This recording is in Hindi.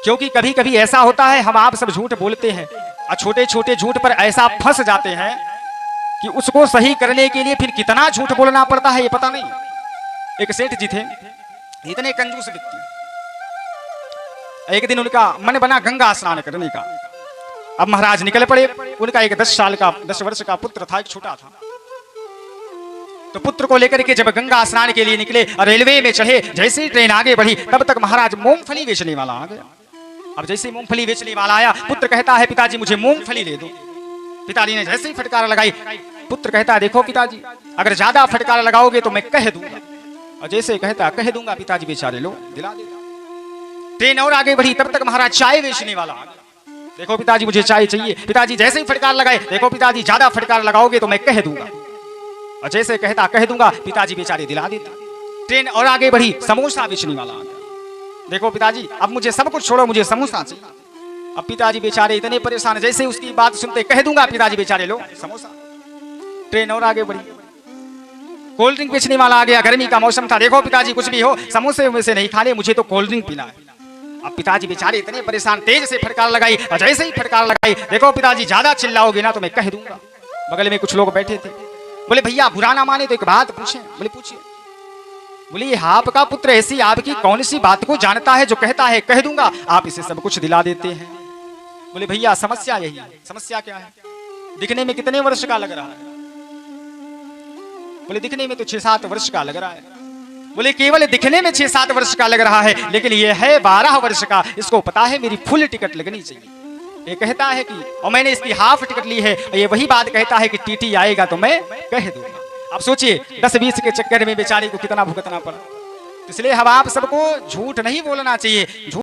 क्योंकि कभी कभी ऐसा होता है हम आप सब झूठ बोलते हैं और छोटे छोटे झूठ पर ऐसा फंस जाते हैं कि उसको सही करने के लिए फिर कितना झूठ बोलना पड़ता है ये पता नहीं। एक सेठ जी थे, इतने कंजूस व्यक्ति। एक दिन उनका मन बना गंगा स्नान करने का। अब महाराज निकल पड़े। उनका एक 10 वर्ष का पुत्र था, एक छोटा था। तो पुत्र को लेकर के जब गंगा स्नान के लिए निकले और रेलवे में चढ़े, जैसे ही ट्रेन आगे बढ़ी तब तक महाराज मूंगफली बेचने वाला आ गया। अब जैसे ही मूंगफली बेचने वाला आया, पुत्र कहता है पिताजी मुझे मूंगफली दे दो। पिताजी ने जैसे ही फटकार लगाई, पुत्र कहता है देखो पिताजी अगर ज्यादा फटकार लगाओगे तो मैं कह दूंगा। और जैसे कहता कह दूंगा, पिताजी बेचारे लो दिला देता। ट्रेन और आगे बढ़ी तब तक महाराज चाय बेचने वाला आ गया। देखो पिताजी मुझे चाय चाहिए। पिताजी जैसे ही फटकार लगाए, देखो पिताजी ज्यादा फटकार लगाओगे तो मैं कह दूंगा। और जैसे कहता कह दूंगा, पिताजी बेचारे दिला देता। ट्रेन और आगे बढ़ी, समोसा बेचने वाला आ गया। देखो पिताजी अब मुझे सब कुछ छोड़ो, मुझे समोसा चाहिए। अब पिताजी बेचारे इतने परेशान, जैसे उसकी बात सुनते कह दूंगा, पिताजी बेचारे लो समोसा। ट्रेन और आगे बढ़ी, कोल्ड ड्रिंक बेचने वाला आ गया। गर्मी का मौसम था। देखो पिताजी कुछ भी हो समोसे में से नहीं खाने, मुझे तो कोल्ड ड्रिंक पीना है। अब पिताजी बेचारे इतने परेशान, तेज से फटकार लगाई। और जैसे ही फटकार लगाई, देखो पिताजी ज्यादा चिल्लाओगे ना तो मैं कह दूंगा। बगल में कुछ लोग बैठे थे, बोले भैया बुरा ना माने तो एक बात पूछे। बोले पूछिए। बोले ये आपका पुत्र ऐसी आपकी कौन सी बात को जानता है जो कहता है कह दूंगा, आप इसे सब कुछ दिला देते हैं। बोले भैया समस्या यही है। समस्या क्या है? दिखने में कितने वर्ष का लग रहा है? बोले दिखने में तो 6-7 वर्ष का लग रहा है। बोले केवल दिखने में 6-7 वर्ष का लग रहा है, लेकिन ये है 12 वर्ष का। इसको पता है मेरी फुल टिकट लगनी चाहिए। ये कहता है कि और मैंने इसकी हाफ टिकट ली है। ये वही बात कहता है कि टीटी आएगा तो मैं कह दूंगा। अब सोचिए 10-20 के चक्कर में बेचारे को कितना भुगतना पड़ा। इसलिए हम आप सबको झूठ नहीं बोलना चाहिए।